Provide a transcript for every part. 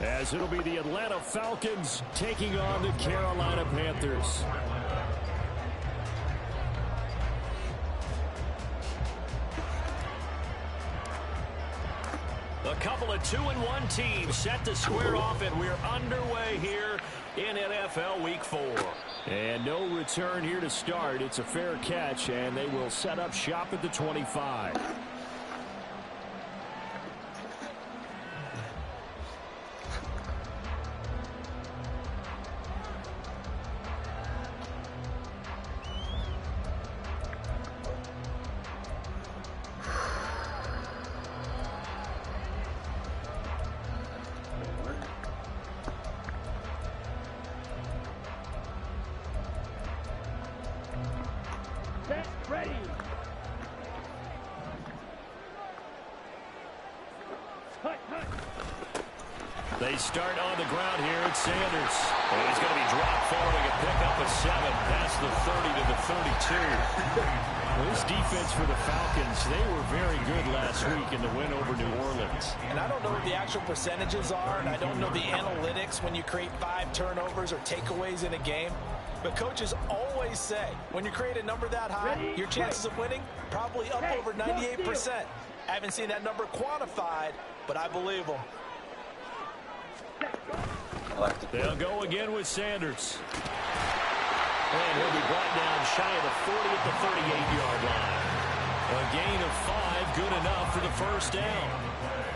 As it'll be the Atlanta Falcons taking on the Carolina Panthers. A couple of 2-1 teams set to square off, and we're underway here in NFL Week 4. And no return here to start. It's a fair catch, and they will set up shop at the 25. Ready. They start on the ground here. It's Sanders. And he's going to be dropped following a pickup of 7 past the 30 to the 32. Well, this defense for the Falcons, they were very good last week in the win over New Orleans. And I don't know what the actual percentages are, and I don't know the analytics when you create 5 turnovers or takeaways in a game. But coaches always say, when you create a number that high, your chances of winning probably up over 98%. I haven't seen that number quantified, but I believe them. They'll go again with Sanders. And he'll be brought down shy of the 40 at the 38-yard line. A gain of 5, good enough for the first down.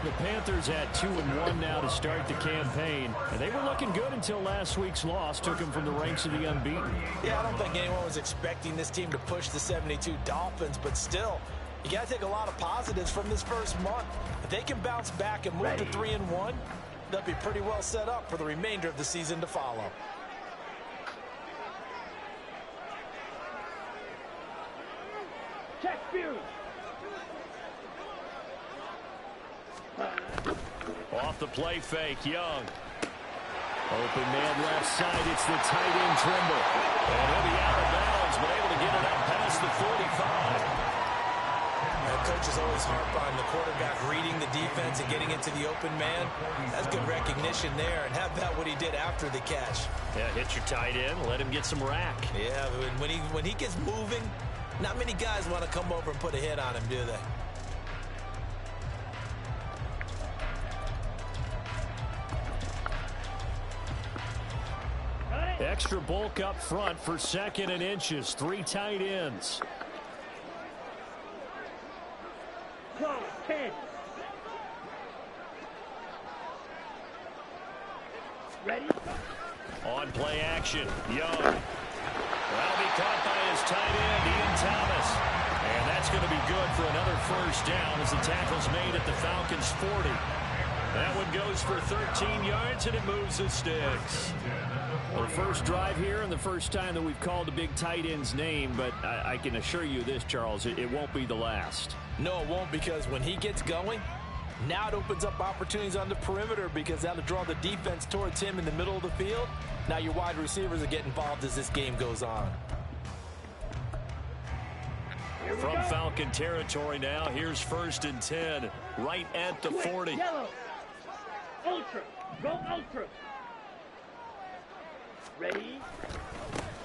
The Panthers at 2-1 now to start the campaign. And they were looking good until last week's loss took them from the ranks of the unbeaten. Yeah, I don't think anyone was expecting this team to push the 72 Dolphins, but still, you got to take a lot of positives from this first month. If they can bounce back and move to 3-1, they'll be pretty well set up for the remainder of the season to follow. Check view. Off the play fake, Young. Open man left side, it's the tight end Trimble. And he'll be out of bounds, but able to get it up past the 45. Coaches always harp on the quarterback reading the defense and getting into the open man. That's good recognition there, and how about what he did after the catch? Yeah, hit your tight end, let him get some rack. Yeah, when he gets moving, not many guys want to come over and put a hit on him, do they? Extra bulk up front for 2nd and inches. 3 tight ends. Go, 10. Ready? On play action, Young. That'll be caught by his tight end, Ian Thomas. And that's going to be good for another first down as the tackle's made at the Falcons' 40. That one goes for 13 yards, and it moves the sticks. Well, first drive here and the first time that we've called a big tight end's name, but I can assure you this, Charles, it won't be the last. No, it won't, because when he gets going, now it opens up opportunities on the perimeter because that'll draw the defense towards him in the middle of the field. Now your wide receivers will get involved as this game goes on. From Falcon territory now, here's 1st and 10, right at the 40. Yellow. Ultra. Go ultra. Ready?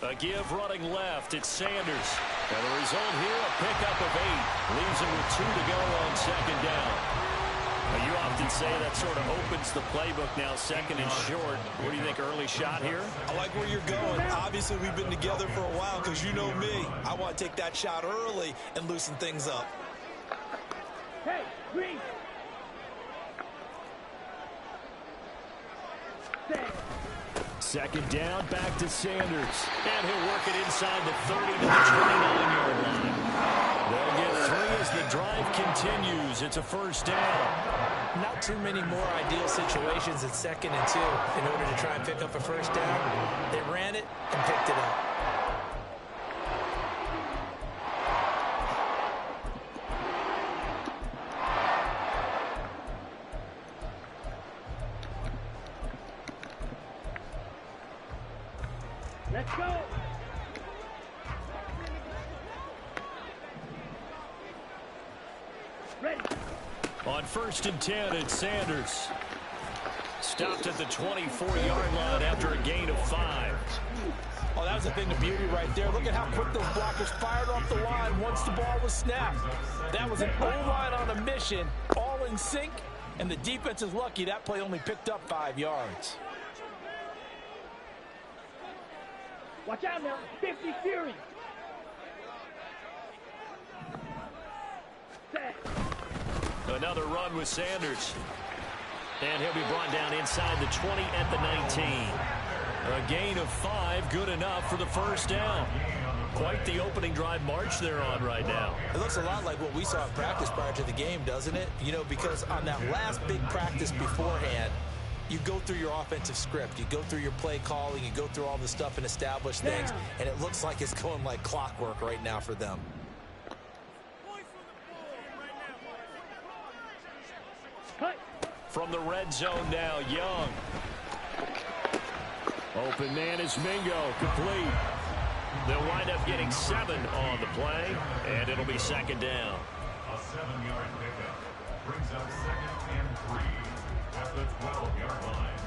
A give running left. It's Sanders. And the result here, a pickup of 8. Leaves him with 2 to go on 2nd down. Now, you often say that sort of opens the playbook now, 2nd and short. What do you think, early shot here? I like where you're going. Obviously, we've been together for a while because you know me. I want to take that shot early and loosen things up. Hey, green. Set. 2nd down, back to Sanders. And he'll work it inside the 30 to the 29-yard line. They'll get 3 as the drive continues. It's a first down. Not too many more ideal situations at 2nd and 2 in order to try and pick up a first down. They ran it and picked it up. Let's go. On 1st and 10, it's Sanders. Stopped at the 24-yard line after a gain of 5. Oh, that was a thing of beauty right there. Look at how quick those blockers fired off the line once the ball was snapped. That was an O-line on a mission, all in sync, and the defense is lucky that play only picked up 5 yards. Watch out now. 50 Fury. Set. Another run with Sanders. And he'll be brought down inside the 20 at the 19. A gain of 5, good enough for the first down. Quite the opening drive march they're on right now. It looks a lot like what we saw in practice prior to the game, doesn't it? You know, because on that last big practice beforehand, you go through your offensive script. You go through your play calling. You go through all the stuff and establish things. And it looks like it's going like clockwork right now for them. From the red zone now, Young. Open man is Mingo, complete. They'll wind up getting 7 on the play, and it'll be second down. A 7-yard pickup brings up 2nd and 3 at the 12-yard line.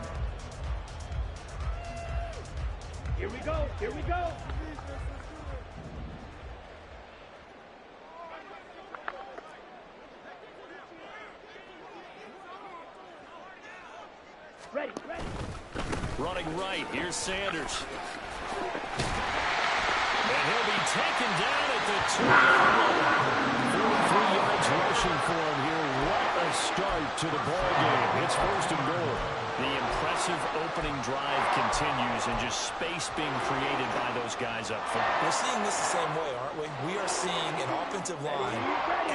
Here we go. Here we go. Ready, ready. Running right, here's Sanders. And he'll be taken down at the 2-yard line. 43 yards rushing for him here. What a start to the ball game. It's first and goal. The impressive opening drive continues, and just space being created by those guys up front. We're seeing this the same way, aren't we? We are seeing an offensive line,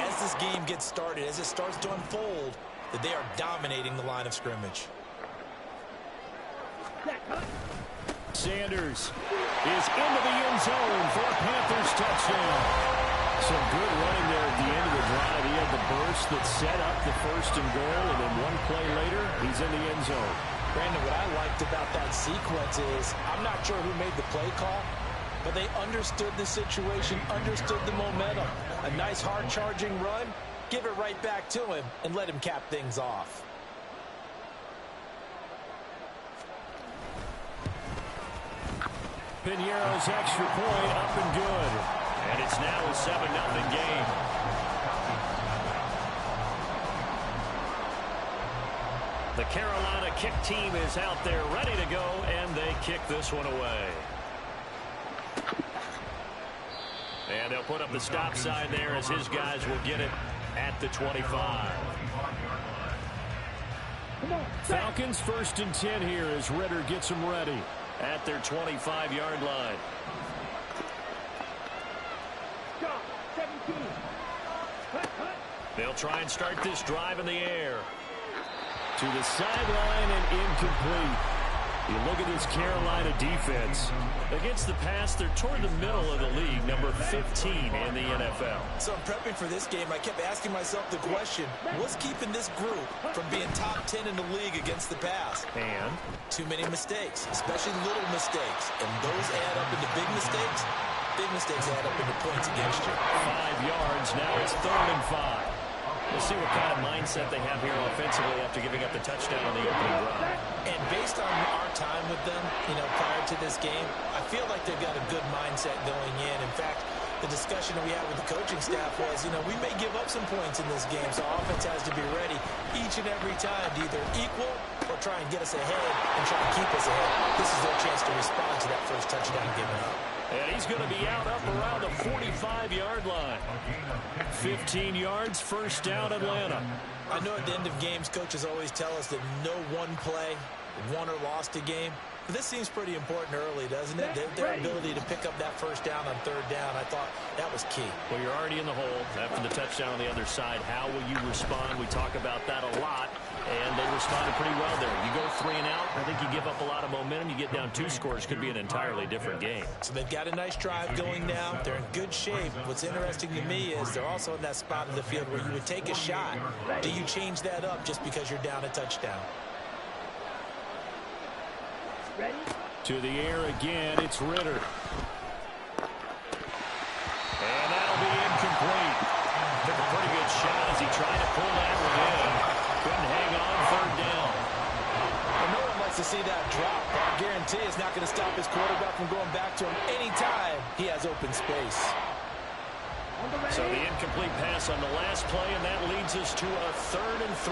as this game gets started, as it starts to unfold, that they are dominating the line of scrimmage. Sanders is into the end zone for a Panthers touchdown. Some good running there at the end of the drive. He had the burst that set up the first and goal, and then one play later, he's in the end zone. Brandon, what I liked about that sequence is, I'm not sure who made the play call, but they understood the situation, understood the momentum. A nice hard-charging run, give it right back to him, and let him cap things off. Piñeiro's extra point up and good. And it's now a 7-0 game. The Carolina kick team is out there ready to go, and they kick this one away. And they'll put up the stop sign there as his guys will get it at the 25. Falcons 1st and 10 here as Ritter gets them ready at their 25-yard line. Stop. 17. They'll try and start this drive in the air. To the sideline and incomplete. You look at this Carolina defense. Against the pass, they're toward the middle of the league, number 15 in the NFL. So I'm prepping for this game. I kept asking myself the question, what's keeping this group from being top 10 in the league against the pass? And too many mistakes, especially little mistakes. And those add up into big mistakes. Big mistakes add up into points against you. 5 yards. Now it's 3rd and 5. We'll see what kind of mindset they have here offensively after giving up the touchdown on the opening drive. And based on our time with them, prior to this game, I feel like they've got a good mindset going in. In fact, the discussion that we had with the coaching staff was, we may give up some points in this game, so offense has to be ready each and every time to either equal or try and get us ahead and try and keep us ahead. This is their chance to respond to that first touchdown given up. And he's going to be out up around the 45-yard line. 15 yards, first down, Atlanta. I know at the end of games, coaches always tell us that no one play won or lost a game. But this seems pretty important early, doesn't it? Their ability to pick up that first down on 3rd down, I thought that was key. Well, you're already in the hole after the touchdown on the other side. How will you respond? We talk about that a lot, and they responded pretty well there. You go 3 and out, I think you give up a lot of momentum. You get down 2 scores, could be an entirely different game. So they've got a nice drive going now. They're in good shape. What's interesting to me is they're also in that spot in the field where you would take a shot. Do you change that up just because you're down a touchdown? Ready? To the air again, it's Ritter. And that'll be incomplete. Took a pretty good shot as he tried to pull that one in. Couldn't hang on 3rd down. to see that drop, but I guarantee it's not going to stop his quarterback from going back to him anytime he has open space. So the incomplete pass on the last play, and that leads us to a 3rd and 3.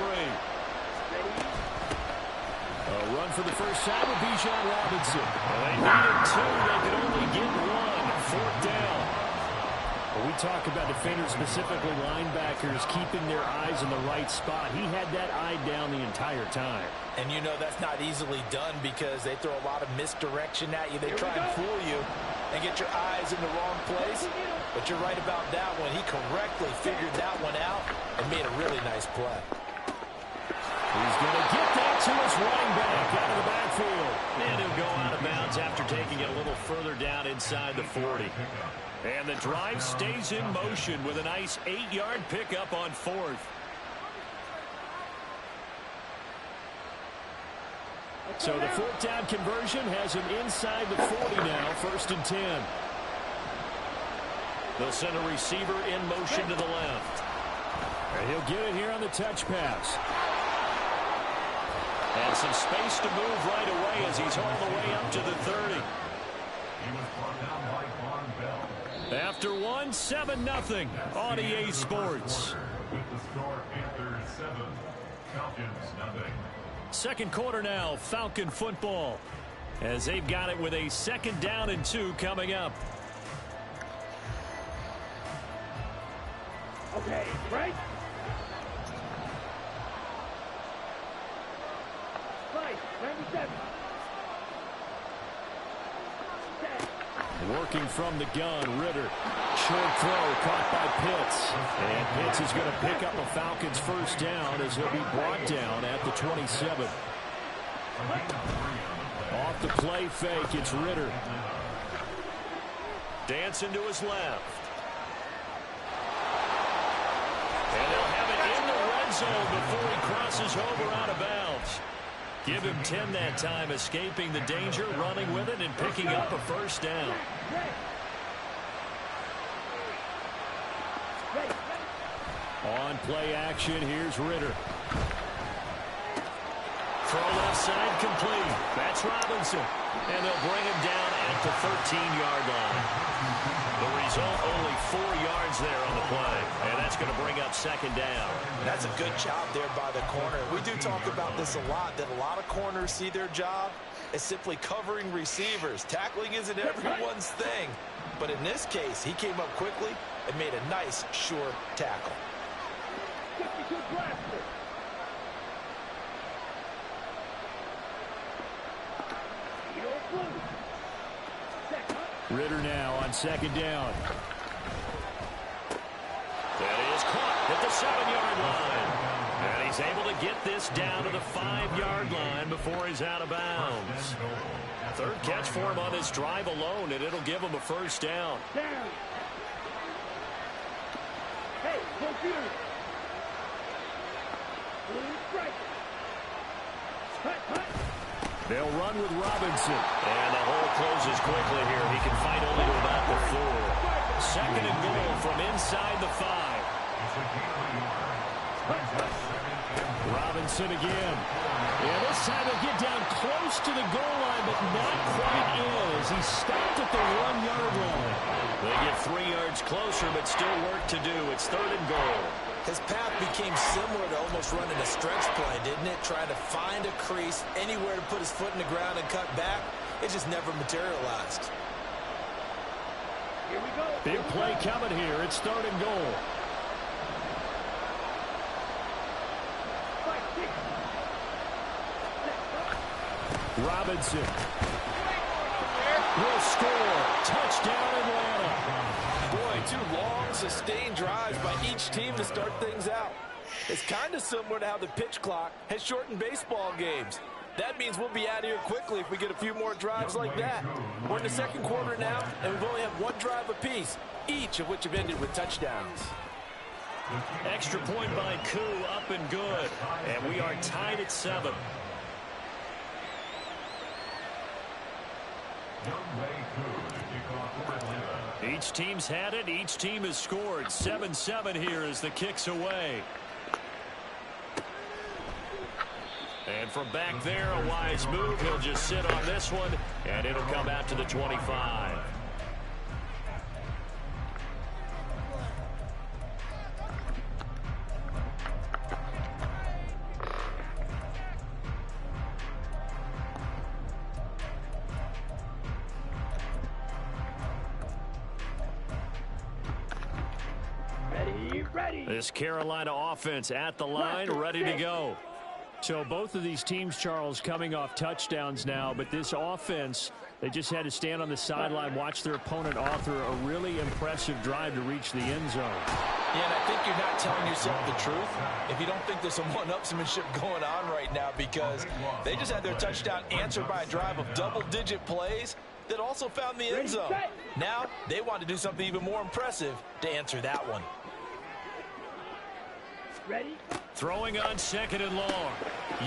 A run for the first time with Bijan Robinson. Well, they needed 2. They could only get 1. 4th down. Well, we talk about defenders, specifically linebackers, keeping their eyes in the right spot. He had that eye down the entire time. And you know that's not easily done because they throw a lot of misdirection at you. They try and fool you and get your eyes in the wrong place. But you're right about that one. He correctly figured that one out and made a really nice play. He's going to get that to his running back out of the backfield. And he'll go out of bounds after taking it a little further down inside the 40. And the drive stays in motion with a nice 8-yard pickup on 4th. So the 4th down conversion has him inside the 40 now, 1st and 10. They'll send a receiver in motion to the left. And he'll get it here on the touch pass. And some space to move right away as he's all the way up to the 30. He was brought down by Von Bell. After 1, 7-0 on EA Sports. With the score, Panthers 7, Falcons 0. Second quarter now, Falcon football, as they've got it with a 2nd down and 2 coming up. Okay, right? Right, 97. Working from the gun, Ritter. Short throw caught by Pitts. And Pitts is going to pick up a Falcons 1st down as he'll be brought down at the 27. Off the play fake, it's Ritter. Dancing to his left. And they'll have it in the red zone before he crosses over out of bounds. Give him 10 that time, escaping the danger, running with it, and picking up a 1st down. On play action, here's Ritter. Throw left side complete. That's Robinson. And they'll bring him down at the 13-yard line. The result, only 4 yards there on the play. And that's going to bring up 2nd down. That's a good job there by the corner. We do talk about this a lot, that a lot of corners see their job as simply covering receivers. Tackling isn't everyone's thing. But in this case, he came up quickly and made a nice, sure tackle. Ritter now on 2nd down. That is caught at the 7-yard line. And he's able to get this down to the 5-yard line before he's out of bounds. 3rd catch for him on this drive alone, and it'll give him a 1st down. Hey, computer. They'll run with Robinson. And the hole closes quickly here. He can fight only to about the 4. 2nd and goal from inside the 5. Robinson again. Yeah, this time he'll get down close to the goal line, but not quite is. He stopped at the 1-yard line. They get 3 yards closer, but still work to do. It's 3rd and goal. His path became similar to almost running a stretch play, didn't it? Trying to find a crease, anywhere to put his foot in the ground and cut back. It just never materialized. Here we go. Big play coming here. It's 3rd and goal. Robinson will score. Touchdown, Atlanta. Boy, 2 long, sustained drives by each team to start things out. It's kind of similar to how the pitch clock has shortened baseball games. That means we'll be out of here quickly if we get a few more drives like that. We're in the 2nd quarter now, and we've only had 1 drive apiece, each of which have ended with touchdowns. Extra point by Koo, up and good. And we are tied at 7. Each team's had it. Each team has scored. 7-7 here as the kick's away. And from back there, a wise move. He'll just sit on this one, and it'll come out to the 25. This Carolina offense at the line, ready to go. So both of these teams, Charles, coming off touchdowns now, but this offense, they just had to stand on the sideline, watch their opponent author a really impressive drive to reach the end zone. Yeah, and I think you're not telling yourself the truth if you don't think there's some one-upsmanship going on right now, because they just had their touchdown answered by a drive of double-digit plays that also found the end zone. Now they want to do something even more impressive to answer that one. Ready? Throwing on second and long.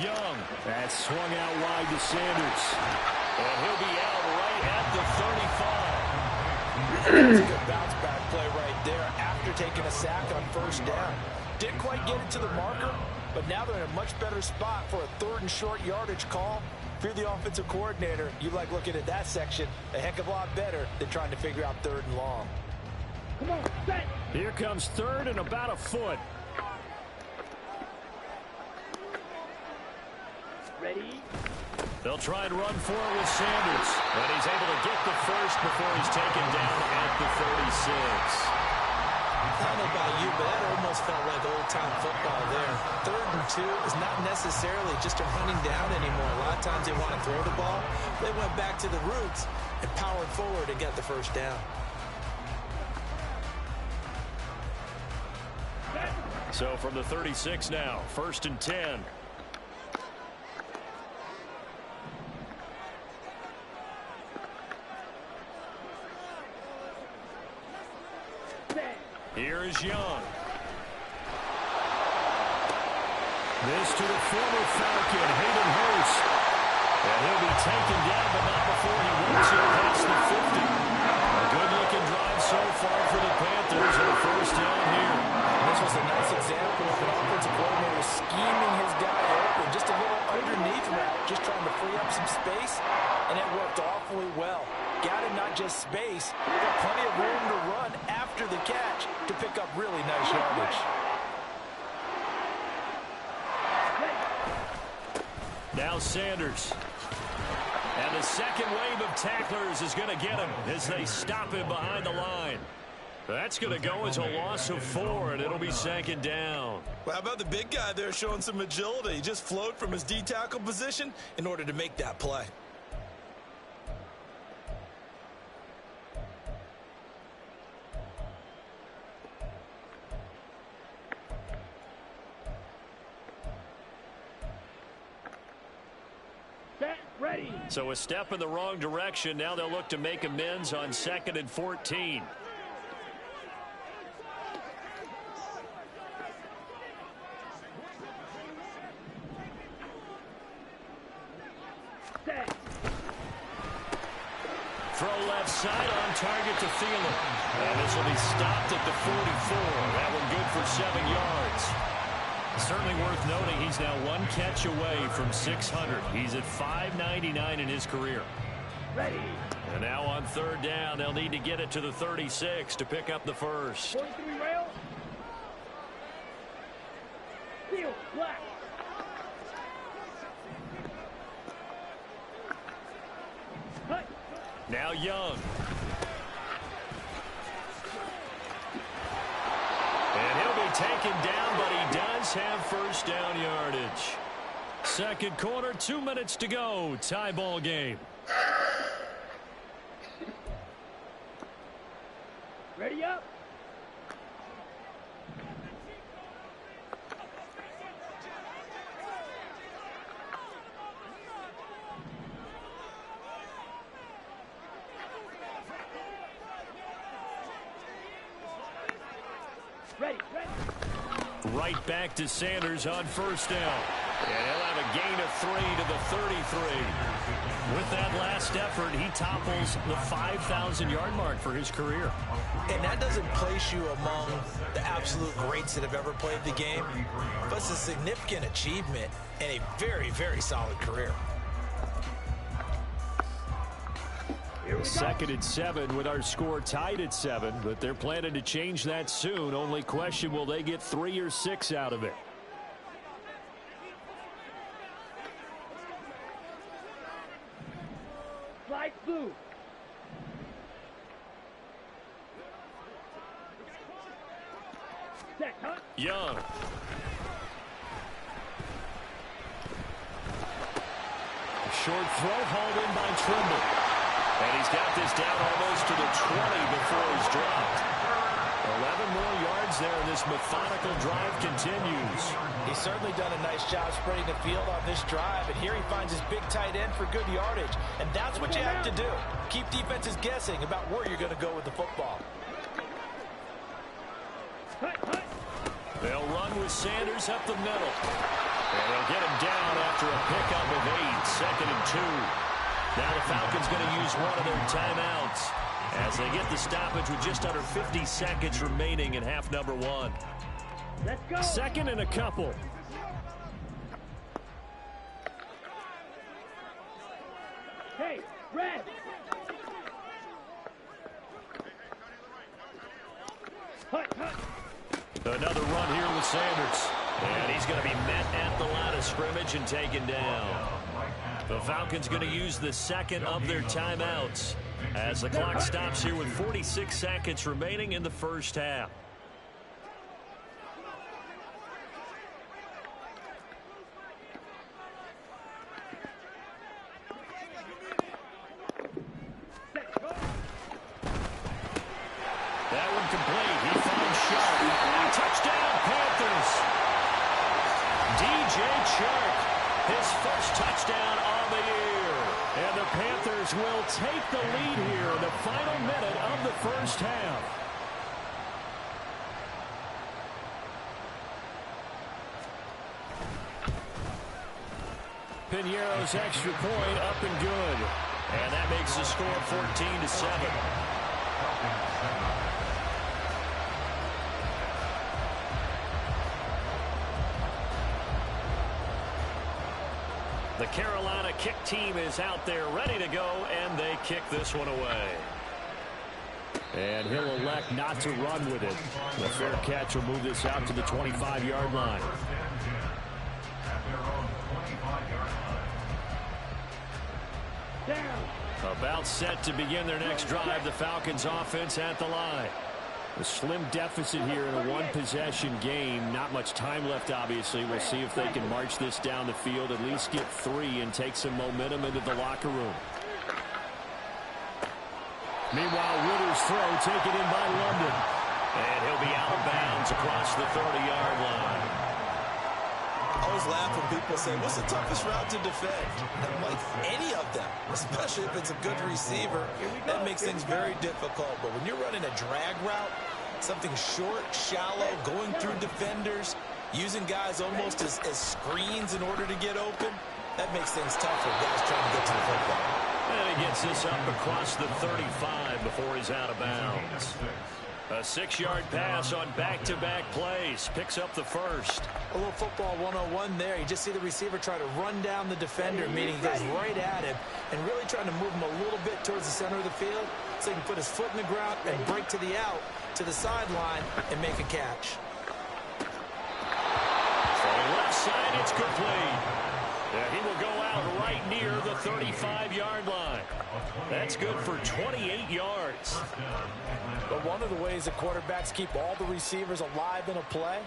Young. That's swung out wide to Sanders. And he'll be out right at the 35. That's a good bounce-back play right there after taking a sack on first down. Didn't quite get it to the marker, but now they're in a much better spot for a third and short yardage call. If you're the offensive coordinator, you like looking at that section a heck of a lot better than trying to figure out third and long. Come on, set. Here comes third and about a foot. Ready? They'll try and run for it with Sanders. And he's able to get the first before he's taken down at the 36. I don't know about you, but that almost felt like old-time football there. 3rd and 2 is not necessarily just a running down anymore. A lot of times they want to throw the ball. They went back to the roots and powered forward and got the first down. So from the 36 now, 1st and 10. Here is Young. This to the former Falcon, Hayden Hurst. And he'll be taken down, but not before he works it past the 50. A good-looking drive so far for the Panthers and a first down here. This was a nice example of an offensive coordinator scheming his guy open, just a little underneath route, just trying to free up some space, and it worked awfully well. Got him not just space, but plenty of room to run after the catch to pick up really nice yardage. Now Sanders. And the second wave of tacklers is going to get him as they stop him behind the line. That's going to go as a loss of 4, and it'll be 2nd down. Well, how about the big guy there showing some agility? He just flowed from his D-tackle position in order to make that play. Ready. So a step in the wrong direction. Now they'll look to make amends on 2nd and 14. Set. Throw left side on target to Thielen. And this will be stopped at the 44. That one good for 7 yards. Certainly worth noting he's now 1 catch away from 600. He's at 599 in his career. Ready. And now on 3rd down, they'll need to get it to the 36 to pick up the first. 43 rail. Steel, black. Cut. Now Young. And he'll be taken down, but he does have first down yardage. 2nd quarter, 2 minutes to go. Tie ball game. Ready up. Ready. Right back to Sanders on 1st down. And he'll have a gain of 3 to the 33. With that last effort, he topples the 5,000-yard mark for his career. And that doesn't place you among the absolute greats that have ever played the game, but it's a significant achievement and a very, very solid career. 2nd and 7 with our score tied at 7, but they're planning to change that soon. Only question, will they get 3 or 6 out of it? Slide through. Set, huh? Young. Short throw hauled in by Trimble. And he's got this down almost to the 20 before he's dropped. 11 more yards there, and this methodical drive continues. He's certainly done a nice job spreading the field on this drive, and here he finds his big tight end for good yardage. And that's what you have to do. Keep defenses guessing about where you're going to go with the football. They'll run with Sanders up the middle. And they'll get him down after a pickup of 8, 2nd and 2. Now the Falcons going to use one of their timeouts as they get the stoppage with just under 50 seconds remaining in half number 1. Let's go. 2nd and a couple. Hey, red. Hut, hut. Another run here with Sanders. And he's going to be met at the line of scrimmage and taken down. The Falcons going to use the 2nd of their timeouts as the clock stops here with 46 seconds remaining in the first half. That one complete. He finds Sharp. Touchdown, Panthers. DJ Chark, his first touchdown of the year. And the Panthers will take the lead here in the final minute of the first half. Piñeiro's extra point up and good. And that makes the score 14-7. The Carolina kick team is out there ready to go, and they kick this one away. And he'll elect not to run with it. The fair catch will move this out to the 25-yard line. Down. About set to begin their next drive, the Falcons offense at the line. A slim deficit here in a one-possession game. Not much time left, obviously. We'll see if they can march this down the field, at least get 3, and take some momentum into the locker room. Meanwhile, Ritter's throw taken in by London. And he'll be out of bounds across the 30-yard line. I always laugh when people say, what's the toughest route to defend? I'm like, any of them, especially if it's a good receiver. That makes things very difficult. But when you're running a drag route, something short, shallow, going through defenders, using guys almost as screens in order to get open, that makes things tough for guys trying to get to the football. And he gets this up across the 35 before he's out of bounds. A 6-yard pass on back-to-back plays. Picks up the first. A little football 101 there. You just see the receiver try to run down the defender, meaning he goes right at him, and really trying to move him a little bit towards the center of the field so he can put his foot in the ground and break to the out, to the sideline, and make a catch. From the left side, it's complete. Yeah, he will go out right near the 35-yard line. That's good for 28 yards. But one of the ways that quarterbacks keep all the receivers alive in a play,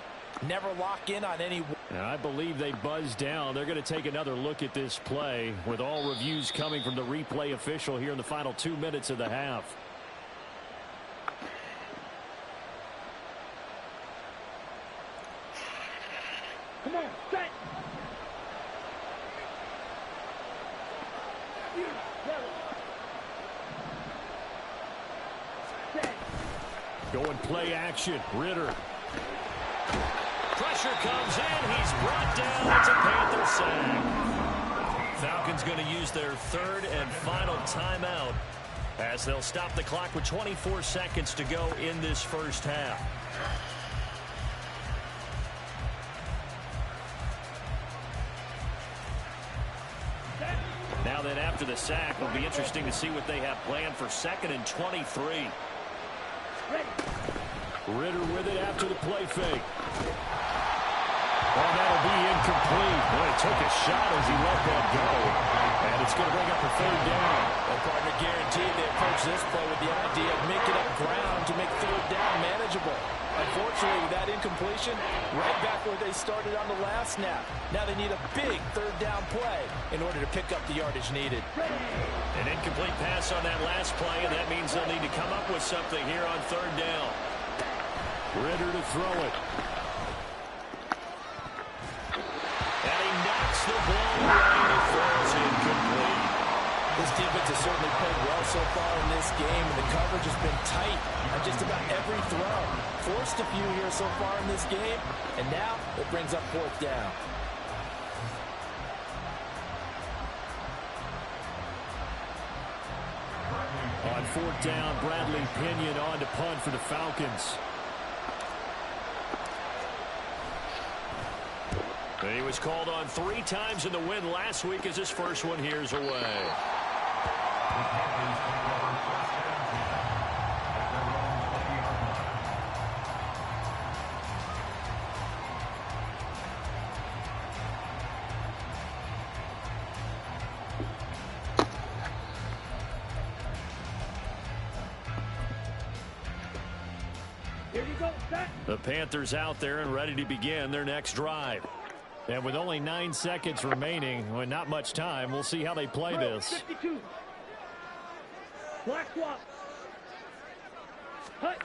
never lock in on any. Now, I believe they buzzed down. They're going to take another look at this play with all reviews coming from the replay official here in the final 2 minutes of the half. Come on, set. Going play action. Ritter. Pressure comes in. He's brought down. It's a Panther sack. Falcons going to use their third and final timeout as they'll stop the clock with 24 seconds to go in this first half. Now then, after the sack, it'll be interesting to see what they have planned for 2nd and 23. Ritter with it after the play fake. And that'll be incomplete. Boy, he took a shot as he let that go. And it's going to bring up a 3rd down. Well, partner, guaranteed they approach this play with the idea of making up ground to make 3rd down manageable. Unfortunately, with that incompletion, right back where they started on the last snap. Now they need a big 3rd down play in order to pick up the yardage needed. An incomplete pass on that last play, and that means they'll need to come up with something here on 3rd down. Ritter to throw it. And he knocks the ball away. It falls incomplete. This defense has certainly played well so far in this game, and the coverage has been tight on just about every throw. Forced a few here so far in this game, and now it brings up 4th down. On 4th down, Bradley Pinion on to punt for the Falcons. He was called on 3 times in the win last week as his first one here's away. Here you go, set. The Panthers out there and ready to begin their next drive. And with only 9 seconds remaining, with not much time, we'll see how they play this. 52. Black swap. Hut.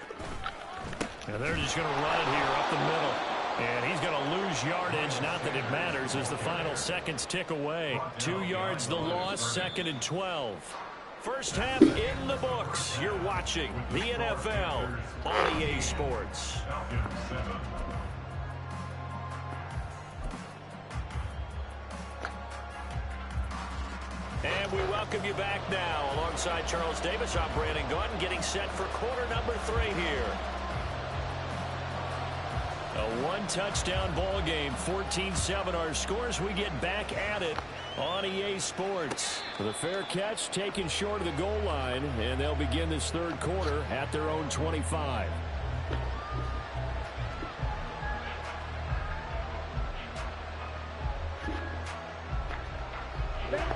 And they're just going to run it here up the middle. And he's going to lose yardage. Not that it matters as the final seconds tick away. 2 yards the loss, 2nd and 12. First half in the books. You're watching the NFL on EA Sports. And we welcome you back now alongside Charles Davis. I'm Brandon Gunn getting set for quarter number 3 here. A 1-touchdown ball game, 14-7 our scores. We get back at it on EA Sports. The fair catch taken short of the goal line, and they'll begin this 3rd quarter at their own 25.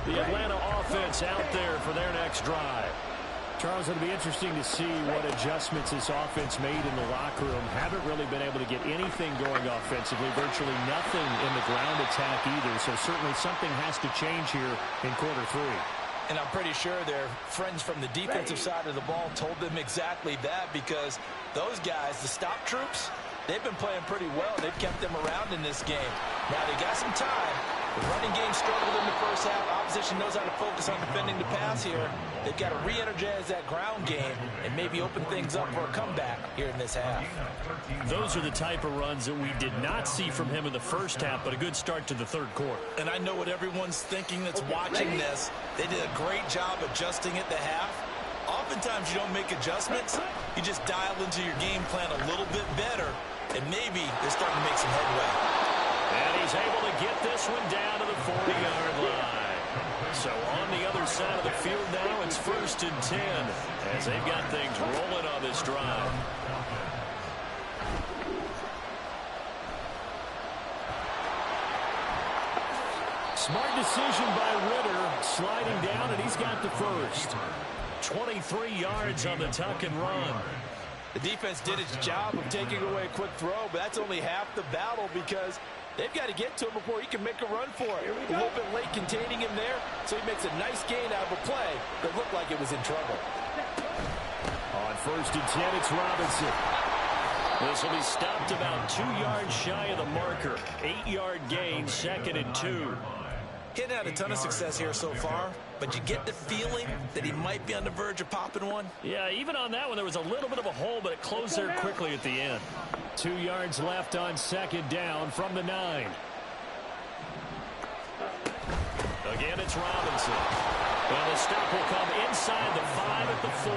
The Atlanta offense out there for their next drive. Charles, it'll be interesting to see what adjustments this offense made in the locker room. Haven't really been able to get anything going offensively. Virtually nothing in the ground attack either. So certainly something has to change here in quarter 3. And I'm pretty sure their friends from the defensive side of the ball told them exactly that, because those guys, the stop troops, they've been playing pretty well. They've kept them around in this game. Now they got some time. The running game struggled in the first half. Opposition knows how to focus on defending the pass here. They've got to re-energize that ground game and maybe open things up for a comeback here in this half. Those are the type of runs that we did not see from him in the first half, but a good start to the 3rd quarter. And I know what everyone's thinking that's watching this. They did a great job adjusting at the half. Oftentimes you don't make adjustments. You just dial into your game plan a little bit better, and maybe they're starting to make some headway. And he's able to get this one down to the 40-yard line. So on the other side of the field now, it's 1st and 10 as they've got things rolling on this drive. Smart decision by Ritter, sliding down, and he's got the first. 23 yards on the tuck and run. The defense did its job of taking away a quick throw, but that's only half the battle because they've got to get to him before he can make a run for it. A little bit late containing him there, so he makes a nice gain out of a play that looked like it was in trouble. On 1st and 10, it's Robinson. This will be stopped about 2 yards shy of the marker. 8-yard gain, 2nd and 2. He hadn't had a ton of success here so far, but you get the feeling that he might be on the verge of popping one. Yeah, even on that one, there was a little bit of a hole, but it closed there quickly at the end. 2 yards left on 2nd down from the 9. They'll Again, it's Robinson. And the stop will come inside the 5 at the 4.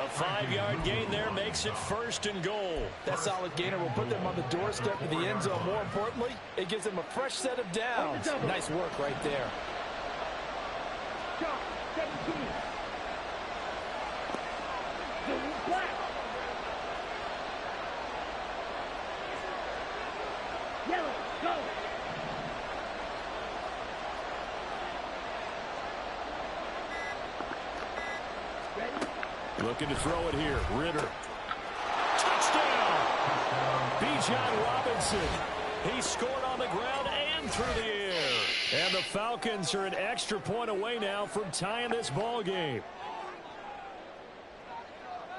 A 5-yard gain there makes it 1st and goal. That solid gainer will put them on the doorstep of the end zone. More importantly, it gives them a fresh set of downs. Nice work right there. Shot, 17. Blue, black. Yellow, go. Ready? Looking to throw it here. Ritter. Touchdown! Bijan Robinson. He scored on the ground and through the air. And the Falcons are an extra point away now from tying this ball game.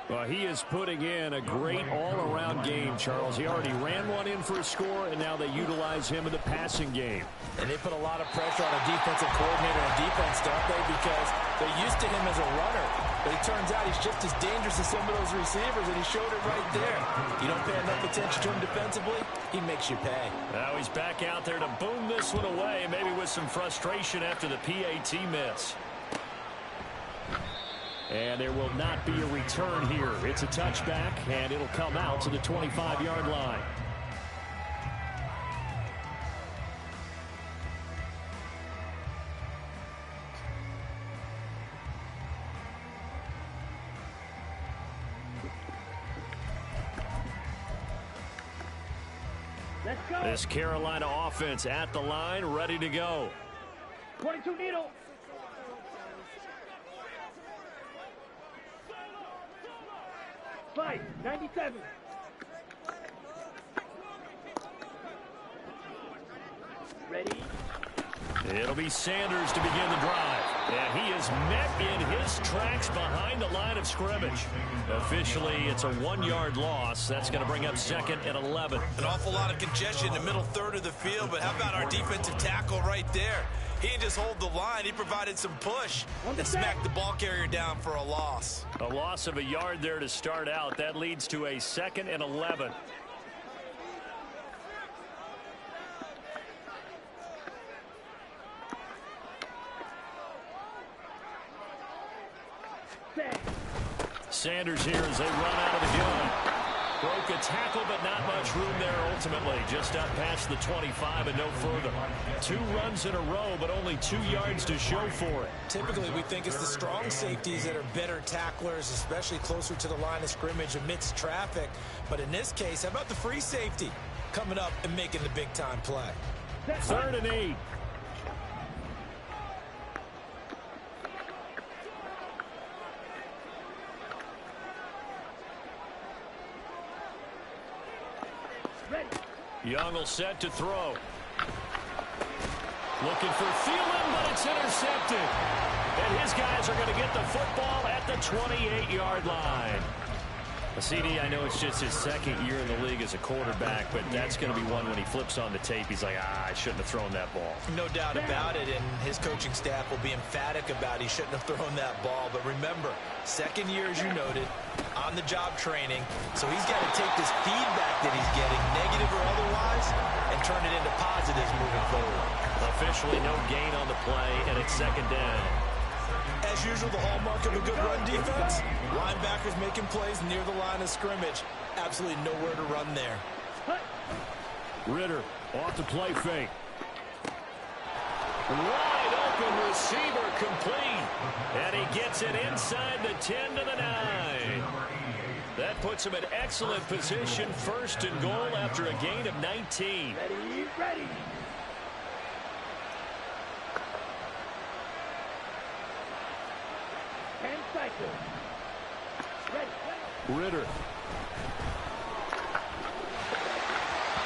Well, he is putting in a great all-around game, Charles. He already ran one in for a score, and now they utilize him in the passing game. And they put a lot of pressure on a defensive coordinator and defense, don't they? Because they're used to him as a runner. But it turns out he's just as dangerous as some of those receivers, and he showed it right there. You don't pay enough attention to him defensively, he makes you pay. Now he's back out there to boom this one away, maybe with some frustration after the PAT miss. And there will not be a return here. It's a touchback, and it'll come out to the 25-yard line. Let's go. This Carolina offense at the line, ready to go. 22 needle. Fight, 97. Ready? It'll be Sanders to begin the drive. And he is met in his tracks behind the line of scrimmage. Officially, it's a 1-yard loss. That's going to bring up 2nd and 11. An awful lot of congestion in the middle third of the field, but how about our defensive tackle right there? He didn't just hold the line, he provided some push and smacked the ball carrier down for a loss. A loss of a yard there to start out. That leads to a 2nd and 11. Sanders here as they run out of the gun. Broke a tackle, but not much room there ultimately. Just up past the 25 and no further. 2 runs in a row, but only 2 yards to show for it. Typically, we think it's the strong safeties that are better tacklers, especially closer to the line of scrimmage amidst traffic. But in this case, how about the free safety coming up and making the big-time play? 3rd and 8. Young will set to throw. Looking for Thielen, but it's intercepted. And his guys are going to get the football at the 28-yard line. CD, I know it's just his 2nd year in the league as a quarterback, but that's going to be one when he flips on the tape. He's like, I shouldn't have thrown that ball. No doubt about it, and his coaching staff will be emphatic about he shouldn't have thrown that ball. But remember, 2nd year, as you noted, on-the-job training, so he's got to take this feedback that he's getting, negative or otherwise, and turn it into positives moving forward. Officially no gain on the play, and it's 2nd down. As usual, the hallmark of a good run defense, linebackers making plays near the line of scrimmage. Absolutely nowhere to run there. Ritter off the play fake. Wide open receiver complete. And he gets it inside the 10 to the 9. That puts him in excellent position. 1st and goal after a gain of 19. Ready, ready. Ritter.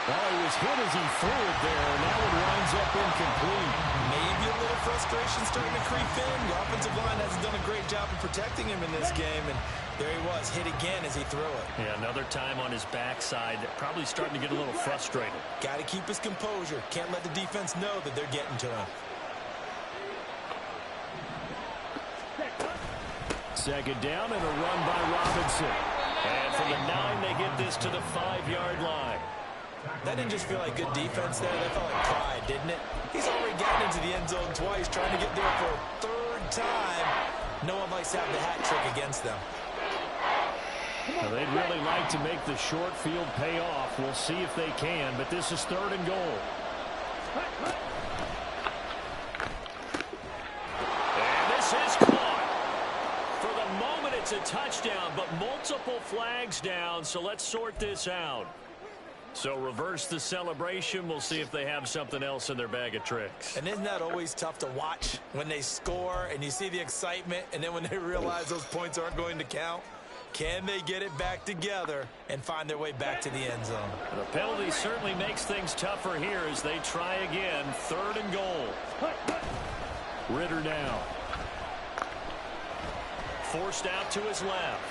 Oh, he was hit as he threw it there, and that one winds up incomplete. Maybe a little frustration starting to creep in. The offensive line hasn't done a great job of protecting him in this game, and there he was, hit again as he threw it. Yeah, another time on his backside, probably starting to get a little frustrated. Got to keep his composure. Can't let the defense know that they're getting to him. 2nd down and a run by Robinson. And from the 9, they get this to the 5-yard line. That didn't just feel like good defense there. That felt like pride, didn't it? He's already gotten into the end zone twice, trying to get there for a third time. No one likes to have the hat trick against them. Well, they'd really like to make the short field pay off. We'll see if they can, but this is 3rd and goal. And this is caught. For the moment, it's a touchdown, but multiple flags down, so let's sort this out. So reverse the celebration. We'll see if they have something else in their bag of tricks. And isn't that always tough to watch when they score and you see the excitement, and then when they realize those points aren't going to count? Can they get it back together and find their way back to the end zone? The penalty certainly makes things tougher here as they try again. 3rd and goal. Ritter now. Forced out to his left.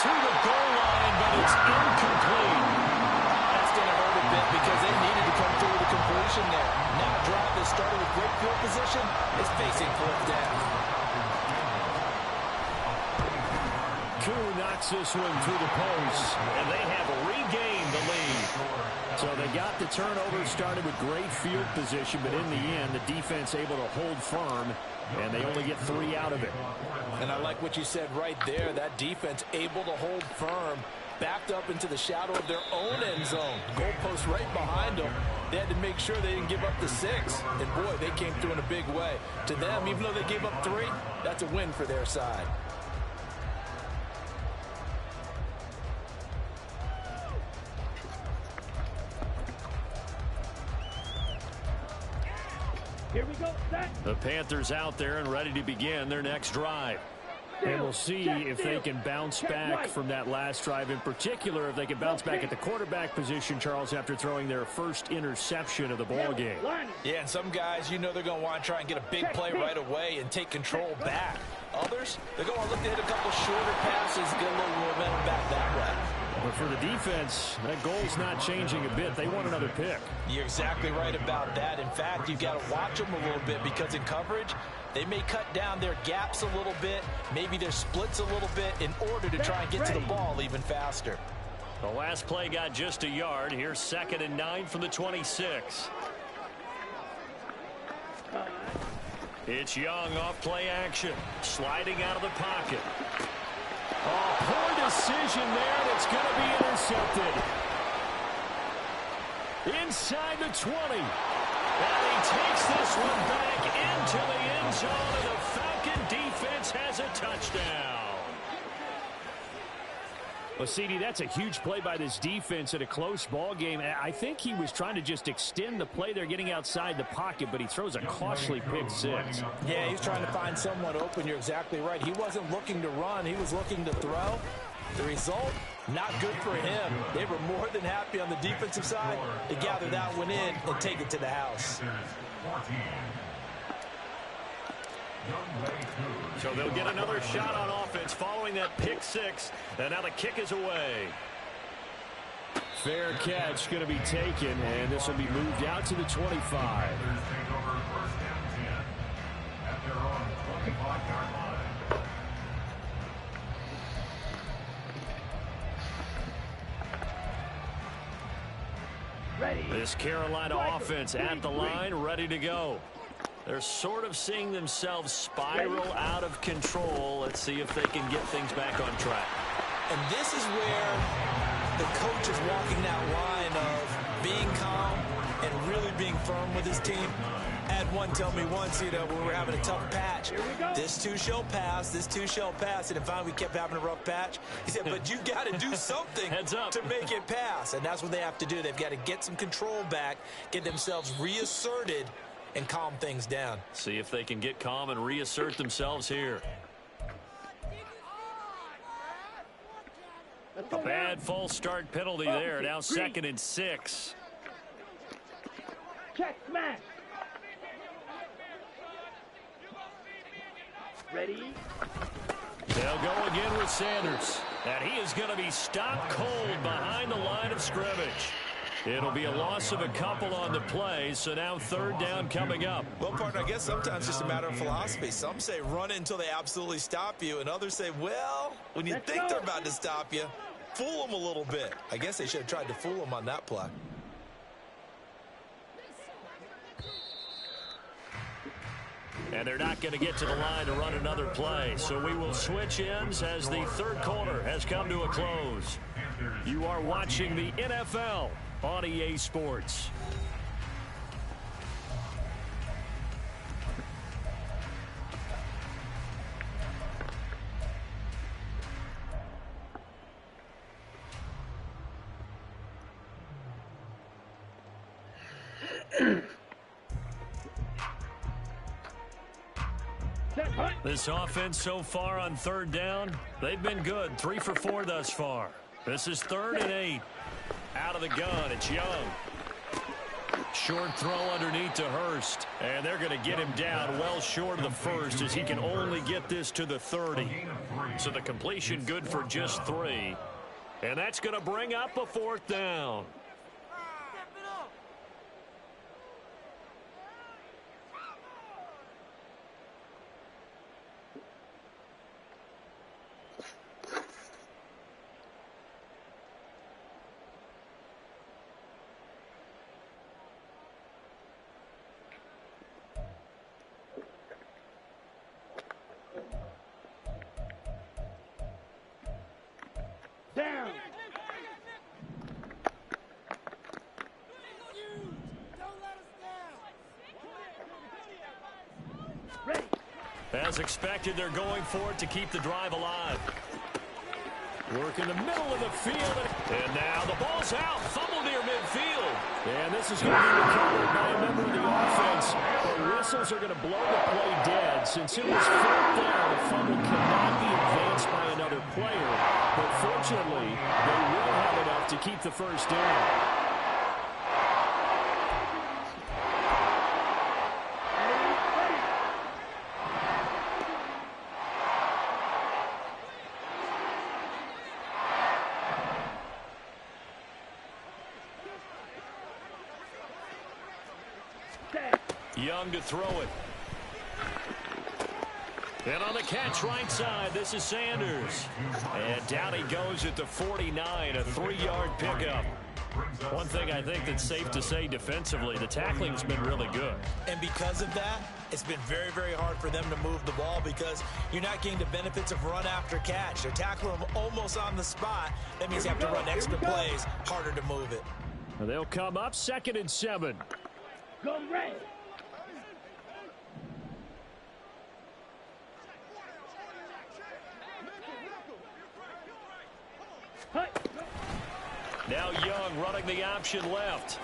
To the goal line, but it's incomplete. That's going to hurt a bit because they needed to come through with a completion there. Now a drive that started with great field position is facing 4th down. Koo knocks this one through the post, and they have regained the lead. So they got the turnover, started with great field position, but in the end, the defense able to hold firm, and they only get 3 out of it. And I like what you said right there. That defense able to hold firm, backed up into the shadow of their own end zone. Goalpost right behind them. They had to make sure they didn't give up the 6. And, boy, they came through in a big way. To them, even though they gave up 3, that's a win for their side. Here we go, set. The Panthers out there and ready to begin their next drive. And we'll see if they can bounce back from that last drive. In particular, if they can bounce back at the quarterback position, Charles, after throwing their first interception of the ball game. Yeah, and some guys, you know they're going to want to try and get a big play right away and take control back. Others, they're going to look to hit a couple shorter passes, get a little momentum back that way. But for the defense, that goal's not changing a bit. They want another pick. You're exactly right about that. In fact, you've got to watch them a little bit because in coverage, they may cut down their gaps a little bit, maybe their splits a little bit in order to try and get to the ball even faster. The last play got just a yard. Here's 2nd and 9 from the 26. It's Young off play action, sliding out of the pocket. Oh, poor decision there, and it's going to be intercepted. Inside the 20. And he takes this one back into the end zone, and the Falcon defense has a touchdown. Well, CD, that's a huge play by this defense in a close ball game. I think he was trying to just extend the play. They're getting outside the pocket, but he throws a costly pick 6. Yeah, he's trying to find someone open. You're exactly right. He wasn't looking to run. He was looking to throw. The result, not good for him. They were more than happy on the defensive side to gather that one in and take it to the house. So they'll get another shot on offense following that pick 6. And now the kick is away. Fair catch going to be taken, and this will be moved out to the 25. Ready. This Carolina offense at the line, ready to go. They're sort of seeing themselves spiral out of control. Let's see if they can get things back on track. And this is where the coach is walking that line of being calm and really being firm with his team. I had one tell me once, you know, when we were having a tough patch, this too shall pass, this too shall pass. And finally we kept having a rough patch. He said, but you got to do something to make it pass. And that's what they have to do. They've got to get some control back, get themselves reasserted, and calm things down. See if they can get calm and reassert themselves here. A bad false start penalty there. Now 2nd and 6. Check, smash. Ready. They'll go again with Sanders. And he is going to be stopped cold behind the line of scrimmage. It'll be a loss of a couple on the play, so now 3rd down coming up. Well, partner, I guess sometimes it's just a matter of philosophy. Some say run it until they absolutely stop you, and others say, well, when you think they're about to stop you, fool them a little bit. I guess they should have tried to fool them on that play. And they're not going to get to the line to run another play. So we will switch ends as the third quarter has come to a close. You are watching the NFL on EA Sports. This offense so far on third down, they've been good. 3 for 4 thus far. This is 3rd and 8. Out of the gun, it's Young. Short throw underneath to Hurst. And they're going to get him down well short of the first as he can only get this to the 30. So the completion good for just 3. And that's going to bring up a 4th down. Down. Ready. As expected, they're going for it to keep the drive alive. Work in the middle of the field. And now the ball's out. Fumble near midfield. And this is going to be recovered by a member of the offense. The whistles are going to blow the play dead. Since it was 4th down, the fumble cannot be advanced by another player. But fortunately, they will have enough to keep the first down. Young to throw it. And on the catch right side, this is Sanders. And down he goes at the 49, a 3-yard pickup. One thing I think that's safe to say defensively, the tackling's been really good. And because of that, it's been very, very hard for them to move the ball because you're not getting the benefits of run after catch. They're tackling them almost on the spot. That means you have to run extra plays, harder to move it. And they'll come up 2nd and 7. Go red. Now Young running the option left.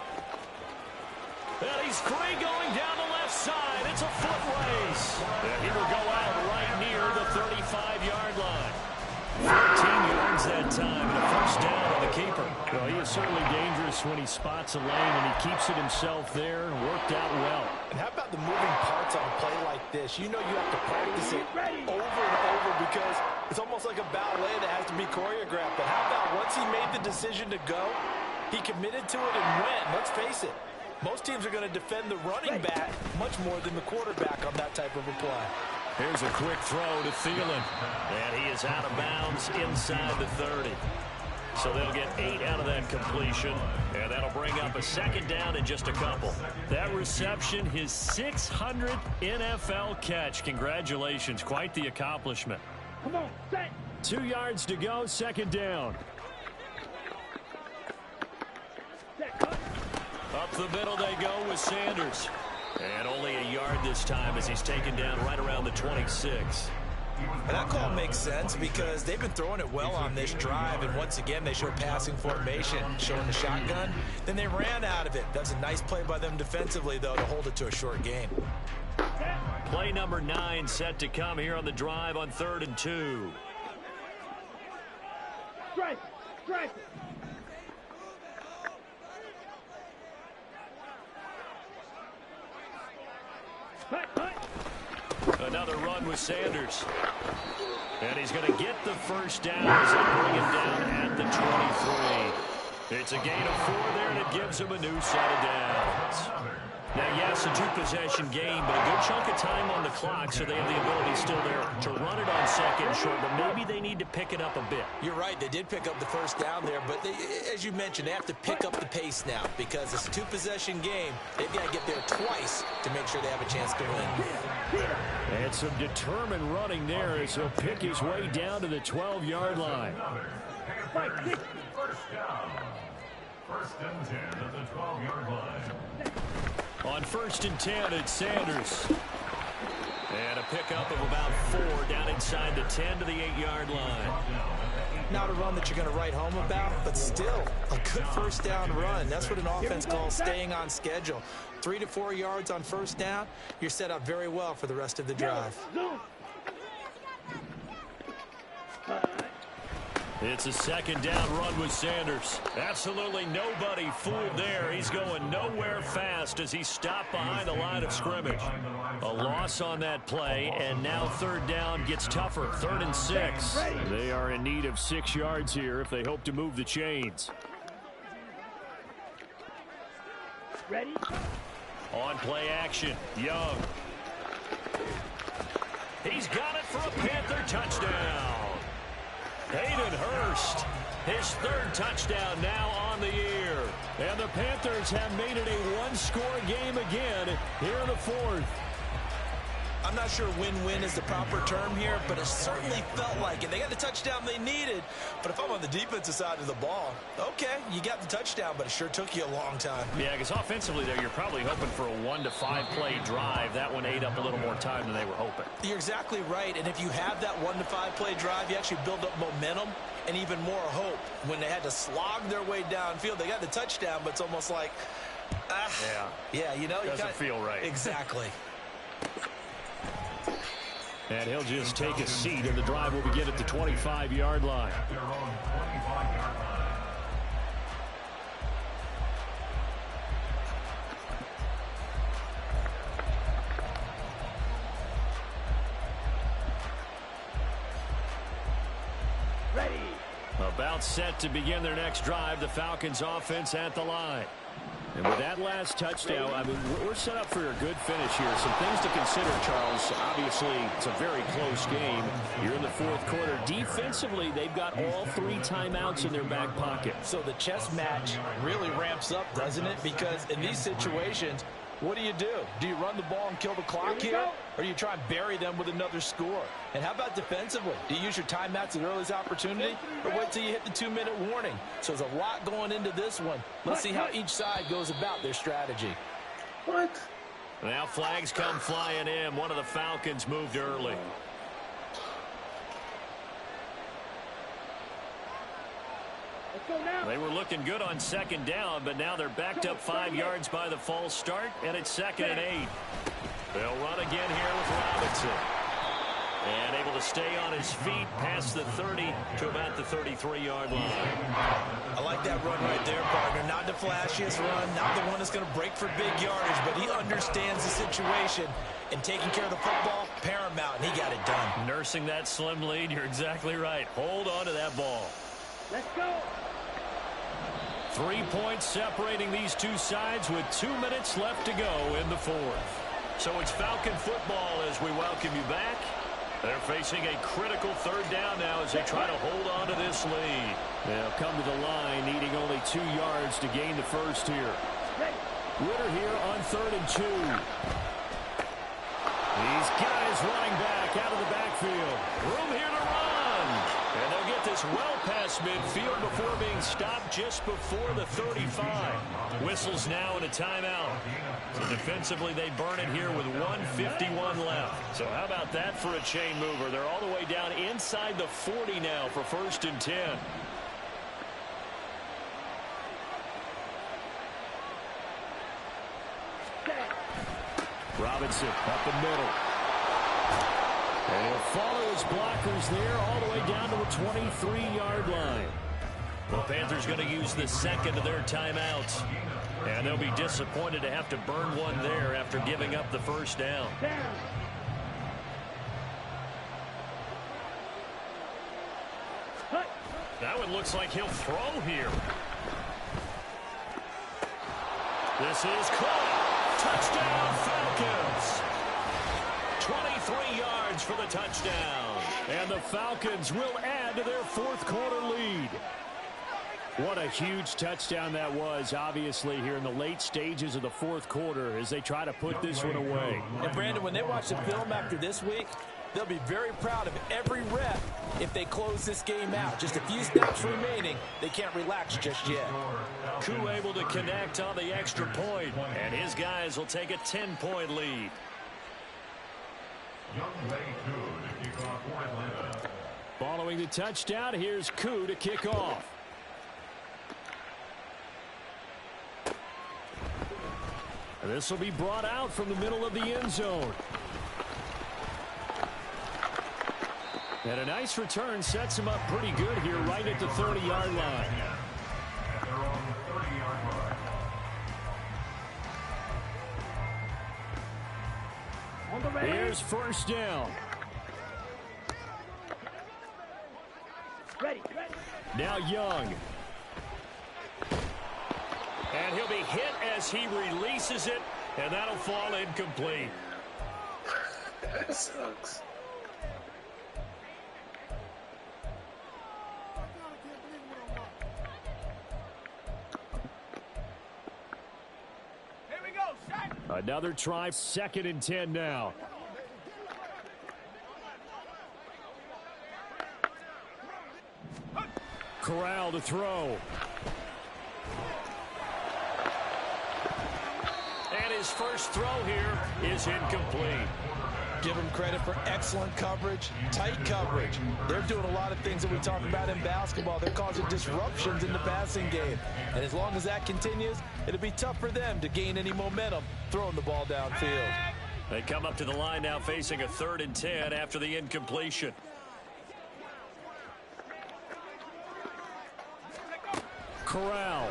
And he's free going down the left side. It's a foot race. And he will go out right near the 35-yard line. 14 yards that time and a first down on the keeper. Well, he is certainly dangerous when he spots a lane and he keeps it himself there and worked out well. And how about the moving parts on a play like this? You know you have to practice it over and over because it's almost like a ballet that has to be choreographed. But how about once he made the decision to go, he committed to it and went. Let's face it, most teams are going to defend the running back much more than the quarterback on that type of a play. Here's a quick throw to Thielen. And he is out of bounds inside the 30. So they'll get 8 out of that completion. And that'll bring up a 2nd down in just a couple. That reception, his 600th NFL catch. Congratulations. Quite the accomplishment. Come on, set. 2 yards to go, 2nd down. Up the middle they go with Sanders. And only a yard this time as he's taken down right around the 26. And that call makes sense because they've been throwing it well on this drive. And once again, they show passing formation, showing the shotgun. Then they ran out of it. That's a nice play by them defensively, though, to hold it to a short gain. Play number 9 set to come here on the drive on 3rd and 2. Strike. Strike. Another run with Sanders. And he's going to get the first down as they bring him down at the 23. It's a gain of 4 there that gives him a new set of downs. Now, yes, a two-possession game, but a good chunk of time on the clock, so they have the ability still there to run it on second short, but maybe they need to pick it up a bit. You're right. They did pick up the first down there, but as you mentioned, they have to pick up the pace now because it's a two-possession game. They've got to get there twice to make sure they have a chance to win. And some determined running there as he'll pick his way down to the 12-yard line. First down. First and 10 at the 12-yard line. On 1st and 10, it's Sanders. And a pickup of about 4 down inside the 10 to the 8-yard line. Not a run that you're going to write home about, but still a good first down run. That's what an offense calls staying on schedule. 3 to 4 yards on first down, you're set up very well for the rest of the drive. It's a second down run with Sanders. Absolutely nobody fooled there. He's going nowhere fast as he stopped behind the line of scrimmage. A loss on that play, and now third down gets tougher. 3rd and 6. They are in need of 6 yards here if they hope to move the chains. Ready? On play action, Young. He's got it for a Panther touchdown. Hayden Hurst, his 3rd touchdown now on the year. And the Panthers have made it a one-score game again here in the 4th. I'm not sure win-win is the proper term here, but it certainly felt like it. They got the touchdown they needed, but if I'm on the defensive side of the ball, okay, you got the touchdown, but it sure took you a long time. Yeah, because offensively there, you're probably hoping for a 1 to 5 play drive. That one ate up a little more time than they were hoping. You're exactly right, and if you have that 1 to 5 play drive, you actually build up momentum and even more hope. When they had to slog their way downfield, they got the touchdown, but it's almost like, yeah, you know, doesn't feel right. Exactly. And he'll just take a seat, and the drive will begin at the 25-yard line. Their own 25-yard line. Ready. About set to begin their next drive, the Falcons offense at the line. And with that last touchdown, I mean, we're set up for a good finish here. Some things to consider, Charles. Obviously, it's a very close game. You're in the 4th quarter. Defensively, they've got all 3 timeouts in their back pocket. So the chess match really ramps up, doesn't it? Because in these situations, what do? Do you run the ball and kill the clock here? Or do you try and bury them with another score? And how about defensively? Do you use your timeouts at earliest opportunity? Or wait till you hit the 2-minute warning? So there's a lot going into this one. Let's see how each side goes about their strategy. Now flags come flying in. One of the Falcons moved early. Let's go now. They were looking good on 2nd down, but now they're backed up 5 yards by the false start, and it's 2nd and 8. They'll run again here with Robinson. And able to stay on his feet past the 30 to about the 33-yard line. I like that run right there, partner. Not the flashiest run, not the one that's going to break for big yardage, but he understands the situation, and taking care of the football, paramount, and he got it done. Nursing that slim lead, you're exactly right. Hold on to that ball. Let's go. 3 points separating these two sides with 2 minutes left to go in the 4th. So it's Falcon football as we welcome you back. They're facing a critical 3rd down now as they try to hold on to this lead. They'll come to the line needing only 2 yards to gain the first here. Ritter here on 3rd and 2. These guys running back out of the backfield. Room here to run. And they'll get this well past midfield before being stopped just before the 35. Whistles now in a timeout. So defensively, they burn it here with 1:51 left. So how about that for a chain mover? They're all the way down inside the 40 now for 1st and 10. Robinson up the middle. And he'll follow his blockers there all the way down to the 23-yard line. The Panthers going to use the 2nd of their timeouts. And they'll be disappointed to have to burn one there after giving up the first down. That one looks like he'll throw here. This is caught. Touchdown, Falcons. 23 yards for the touchdown. And the Falcons will add to their fourth quarter lead. What a huge touchdown that was, obviously, here in the late stages of the fourth quarter as they try to put this one away. And, Brandon, when they watch the film after this week, they'll be very proud of every rep if they close this game out. Just a few snaps remaining. They can't relax just yet. Koo able to connect on the extra point, and his guys will take a 10-point lead. Following the touchdown, here's Koo to kick off. This will be brought out from the middle of the end zone. And a nice return sets him up pretty good here right at the 30-yard line. Here's first down. Ready. Now Young. And he'll be hit as he releases it, and that'll fall incomplete. That sucks. Here we go, shot. Another try, 2nd and 10 now. Corral to throw. And his first throw here is incomplete. Give them credit for excellent coverage, tight coverage. They're doing a lot of things that we talk about in basketball. They're causing disruptions in the passing game. And as long as that continues, it'll be tough for them to gain any momentum throwing the ball downfield. They come up to the line now facing a 3rd and 10 after the incompletion. Corral.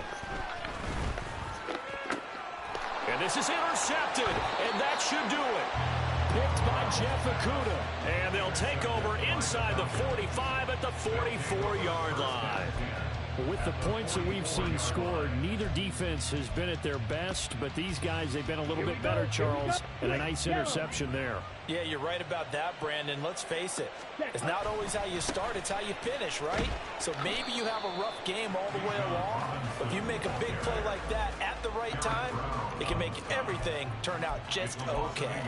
And this is intercepted, and that should do it. Picked by Jeff Okudah. And they'll take over inside the 45 at the 44-yard line. With the points that we've seen scored, neither defense has been at their best, but these guys, they've been a little bit better, Charles, and a nice interception there. Yeah, you're right about that, Brandon. Let's face it. It's not always how you start, it's how you finish, right? So maybe you have a rough game all the way along, but if you make a big play like that at the right time, it can make everything turn out just okay.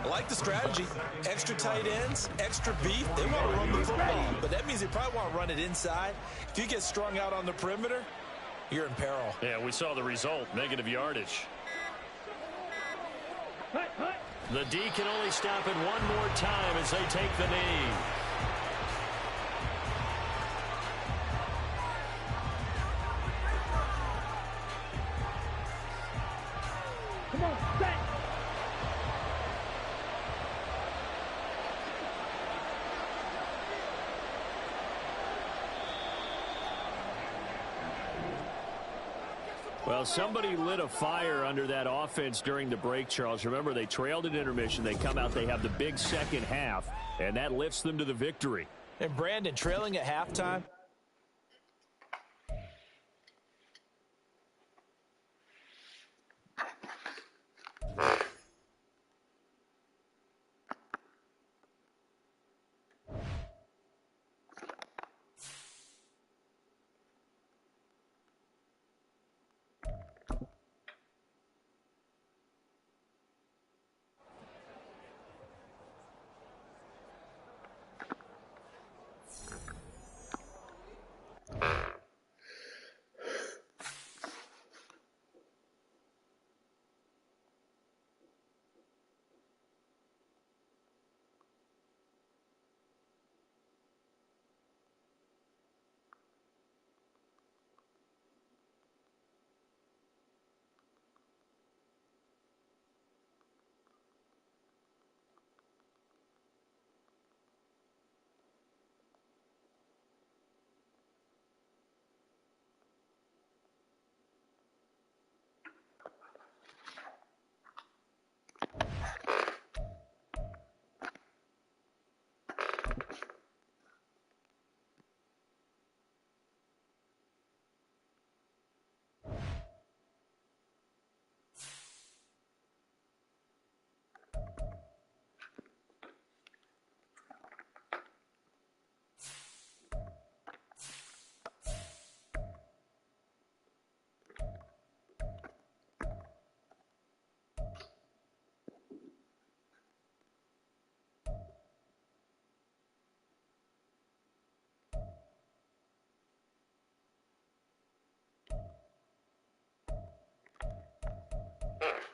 I like the strategy. Extra tight ends, extra beef. They want to run the football, but that means they probably want to run it inside. If you get strung out on the perimeter, you're in peril. Yeah, we saw the result, negative yardage. The D can only stop it one more time as they take the knee. Come on, set. Well, somebody lit a fire under that offense during the break, Charles. Remember, they trailed at intermission. They come out, they have the big second half, and that lifts them to the victory. And Brandon, trailing at halftime, Bye.